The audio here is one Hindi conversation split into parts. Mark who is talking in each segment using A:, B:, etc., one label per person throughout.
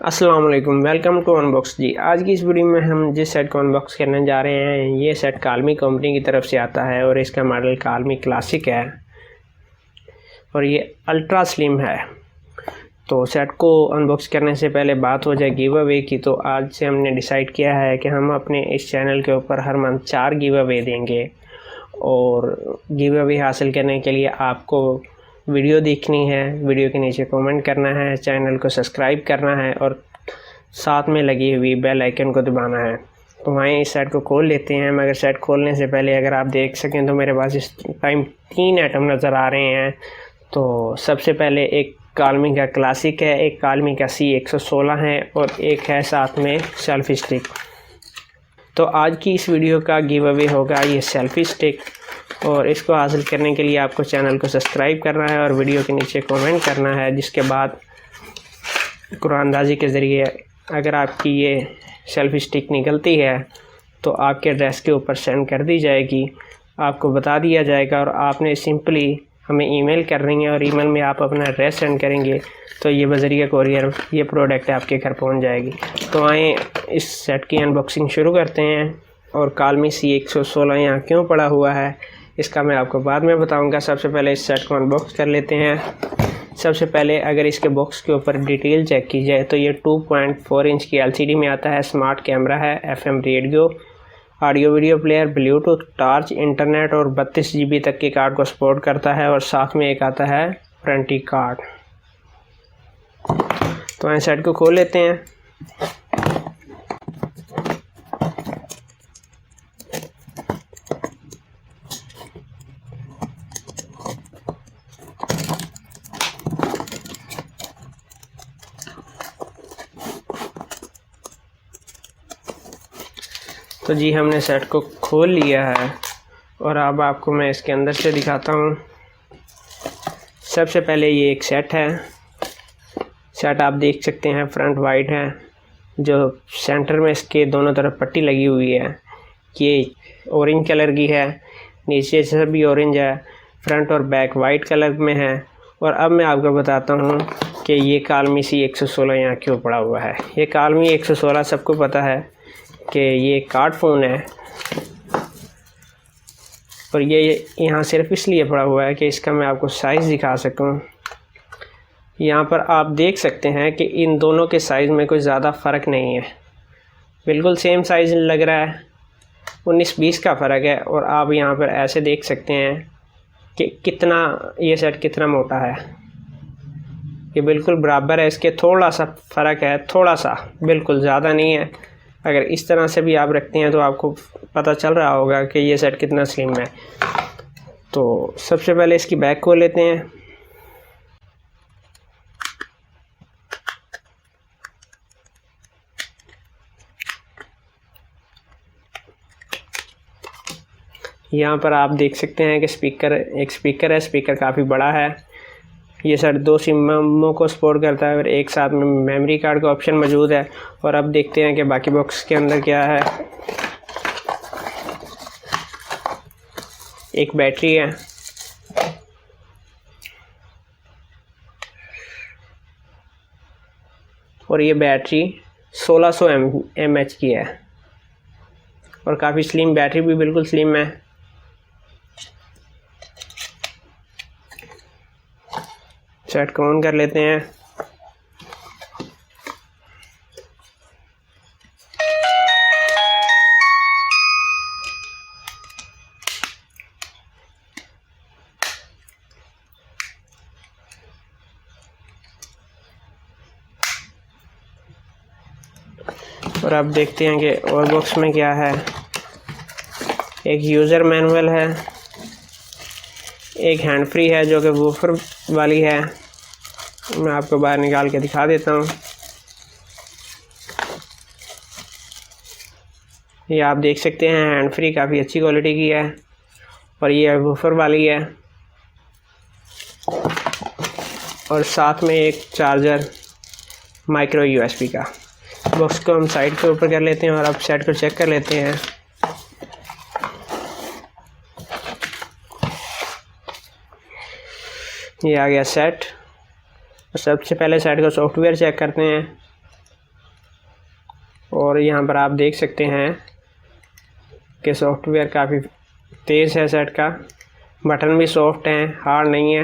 A: अस्सलाम वालेकुम, वेलकम टू अनबॉक्स जी। आज की इस वीडियो में हम जिस सेट को अनबॉक्स करने जा रहे हैं ये सेट कालमी कंपनी की तरफ से आता है और इसका मॉडल कालमी क्लासिक है और ये अल्ट्रा स्लिम है। तो सेट को अनबॉक्स करने से पहले बात हो जाए गिव अवे की, तो आज से हमने डिसाइड किया है कि हम अपने इस चैनल के ऊपर हर मंथ 4 गिव अवे देंगे। और गिव अवे हासिल करने के लिए आपको वीडियो देखनी है, वीडियो के नीचे कमेंट करना है, चैनल को सब्सक्राइब करना है और साथ में लगी हुई बेल आइकन को दबाना है। तो वहीं इस सेट को खोल लेते हैं, मगर सेट खोलने से पहले अगर आप देख सकें तो मेरे पास इस टाइम 3 आइटम नज़र आ रहे हैं। तो सबसे पहले एक कालमी का क्लासिक है, एक कालमी का C116 है और एक है साथ में सेल्फी स्टिक। तो आज की इस वीडियो का गिव अवे होगा ये सेल्फी स्टिक, और इसको हासिल करने के लिए आपको चैनल को सब्सक्राइब करना है और वीडियो के नीचे कमेंट करना है, जिसके बाद कुरानंदाजी के ज़रिए अगर आपकी ये सेल्फी स्टिक निकलती है तो आपके एड्रेस के ऊपर सेंड कर दी जाएगी, आपको बता दिया जाएगा और आपने सिंपली हमें ईमेल करनी है और ईमेल में आप अपना एड्रेस सेंड करेंगे तो ये बज़रिया कोरियर ये प्रोडक्ट आपके घर पहुंच जाएगी। तो आए इस सेट की अनबॉक्सिंग शुरू करते हैं। और कालमी C116 यहाँ क्यों पड़ा हुआ है इसका मैं आपको बाद में बताऊंगा। सबसे पहले इस सेट को अनबॉक्स कर लेते हैं। सबसे पहले अगर इसके बॉक्स के ऊपर डिटेल चेक की जाए तो ये 2.4 इंच की LCD में आता है, स्मार्ट कैमरा है, FM radio, audio video player, Bluetooth, torch, internet और 32 GB तक के कार्ड को सपोर्ट करता है और साथ में एक आता है वारंटी कार्ड। तो इस सेट को खोल लेते हैं। तो जी हमने सेट को खोल लिया है और अब आपको मैं इसके अंदर से दिखाता हूँ। सबसे पहले ये एक सेट है। सेट आप देख सकते हैं फ्रंट वाइट है, जो सेंटर में इसके दोनों तरफ पट्टी लगी हुई है ये ऑरेंज कलर की है, नीचे से भी ऑरेंज है, फ्रंट और बैक वाइट कलर में है। और अब मैं आपको बताता हूँ कि ये कालमी C116 यहाँ क्यों पड़ा हुआ है। ये कालमी 116 सबको पता है कि ये कार्ड फ़ोन है और ये यहाँ सिर्फ इसलिए पड़ा हुआ है कि इसका मैं आपको साइज़ दिखा सकूँ। यहाँ पर आप देख सकते हैं कि इन दोनों के साइज़ में कोई ज़्यादा फ़र्क नहीं है, बिल्कुल सेम साइज़ लग रहा है, 19-20 का फ़र्क है। और आप यहाँ पर ऐसे देख सकते हैं कि कितना ये सेट कितना मोटा है, ये बिल्कुल बराबर है, इसके थोड़ा सा फ़र्क है, थोड़ा सा, बिल्कुल ज़्यादा नहीं है। अगर इस तरह से भी आप रखते हैं तो आपको पता चल रहा होगा कि ये सेट कितना स्लिम है। तो सबसे पहले इसकी बैक खोल लेते हैं। यहाँ पर आप देख सकते हैं कि एक स्पीकर है, स्पीकर काफ़ी बड़ा है। ये सेट 2 सिमों को सपोर्ट करता है और एक साथ में मेमोरी कार्ड का ऑप्शन मौजूद है। और अब देखते हैं कि बाकी बॉक्स के अंदर क्या है। एक बैटरी है, और ये बैटरी 1600 mAh की है और काफ़ी स्लिम बैटरी भी बिल्कुल स्लिम है। सेट को ऑन कर लेते हैं। और अब देखते हैं कि और बॉक्स में क्या है। एक यूज़र मैनुअल है, एक हैंड फ्री है जो कि वूफर वाली है, मैं आपको बाहर निकाल के दिखा देता हूँ। ये आप देख सकते हैं हैंड फ्री काफ़ी अच्छी क्वालिटी की है और ये वूफर वाली है। और साथ में एक चार्जर माइक्रो USB का। बॉक्स को हम साइड के ऊपर कर लेते हैं और अब सेट को चेक कर लेते हैं। ये आ गया सेट। सबसे पहले सेट का सॉफ्टवेयर चेक करते हैं। और यहाँ पर आप देख सकते हैं कि सॉफ्टवेयर काफ़ी तेज़ है सेट का। बटन भी सॉफ्ट हैं, हार्ड नहीं है।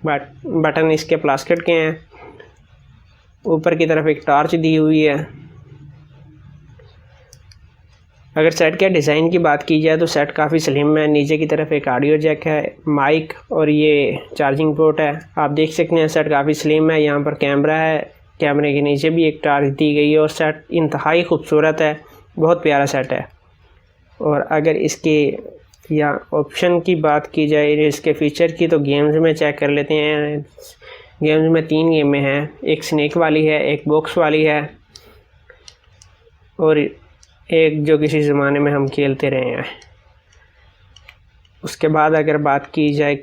A: बटन इसके प्लास्टिक के हैं। ऊपर की तरफ एक टॉर्च दी हुई है। अगर सेट के डिज़ाइन की बात की जाए तो सेट काफ़ी स्लिम है। नीचे की तरफ एक ऑडियो जैक है, माइक और ये चार्जिंग पोर्ट है। आप देख सकते हैं सेट काफ़ी स्लिम है। यहाँ पर कैमरा है, कैमरे के नीचे भी एक टॉर्च दी गई है और सेट इंतहाई खूबसूरत है, बहुत प्यारा सेट है। और अगर इसके या ऑप्शन की बात की जाए इसके फ़ीचर की तो गेम्स में चेक कर लेते हैं। गेम्स में 3 गेमें हैं, एक स्नेक वाली है, एक बॉक्स वाली है और एक जो किसी ज़माने में हम खेलते रहे हैं। उसके बाद अगर बात की जाए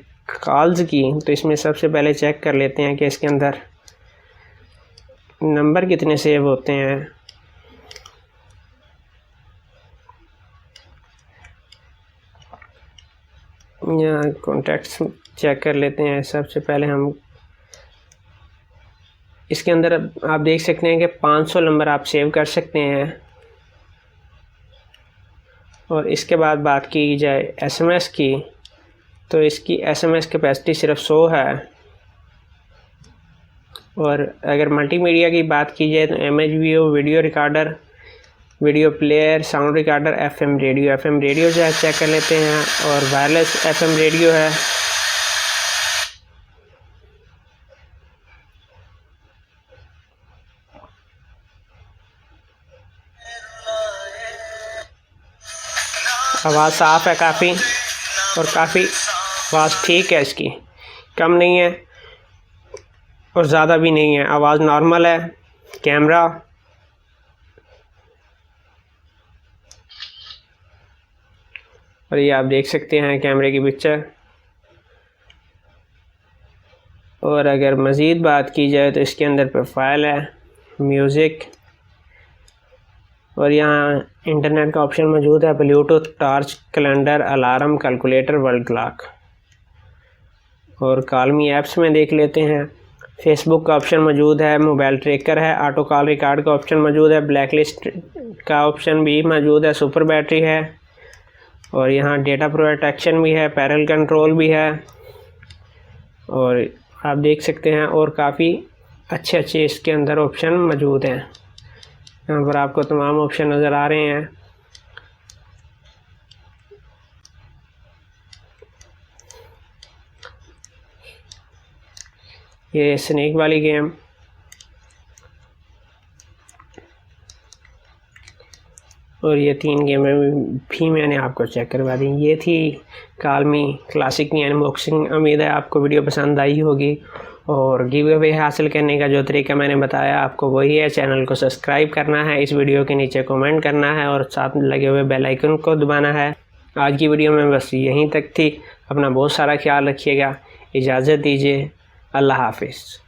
A: कॉल्स की तो इसमें सबसे पहले चेक कर लेते हैं कि इसके अंदर नंबर कितने सेव होते हैं। यहाँ कॉन्टैक्ट्स चेक कर लेते हैं। सबसे पहले हम इसके अंदर आप देख सकते हैं कि 500 नंबर आप सेव कर सकते हैं। और इसके बाद बात की जाए एसएमएस की तो इसकी एसएमएस कैपेसिटी सिर्फ 100 है। और अगर मल्टीमीडिया की बात की जाए तो image video recorder, video player, sound recorder, FM radio जो है चेक कर लेते हैं और वायरलेस एफएम रेडियो है। आवाज़ साफ़ है काफ़ी और काफ़ी आवाज़ ठीक है, इसकी कम नहीं है और ज़्यादा भी नहीं है, आवाज़ नॉर्मल है। कैमरा और ये आप देख सकते हैं कैमरे की पिक्चर। और अगर मज़ीद बात की जाए तो इसके अंदर प्रोफाइल है, म्यूज़िक और यहाँ इंटरनेट का ऑप्शन मौजूद है, Bluetooth, torch, calendar, alarm, calculator, world clock. और कॉलमी ऐप्स में देख लेते हैं। फेसबुक का ऑप्शन मौजूद है, मोबाइल ट्रैकर है, ऑटो कॉल रिकॉर्ड का ऑप्शन मौजूद है, ब्लैक लिस्ट का ऑप्शन भी मौजूद है, सुपर बैटरी है और यहाँ डेटा प्रोटेक्शन भी है, पैरेलल कंट्रोल भी है। और आप देख सकते हैं और काफ़ी अच्छे इसके अंदर ऑप्शन मौजूद हैं। यहाँ पर आपको तमाम ऑप्शन नज़र आ रहे हैं। ये स्नेक वाली गेम और ये 3 गेमें भी मैंने आपको चेक करवा दी। ये थी कालमी क्लासिक की अनबॉक्सिंग। उम्मीद है आपको वीडियो पसंद आई होगी और गिव अवे हासिल करने का जो तरीका मैंने बताया आपको वही है। चैनल को सब्सक्राइब करना है, इस वीडियो के नीचे कमेंट करना है और साथ लगे हुए बेल आइकन को दबाना है। आज की वीडियो में बस यहीं तक थी। अपना बहुत सारा ख्याल रखिएगा। इजाज़त दीजिए। अल्लाह हाफिज़।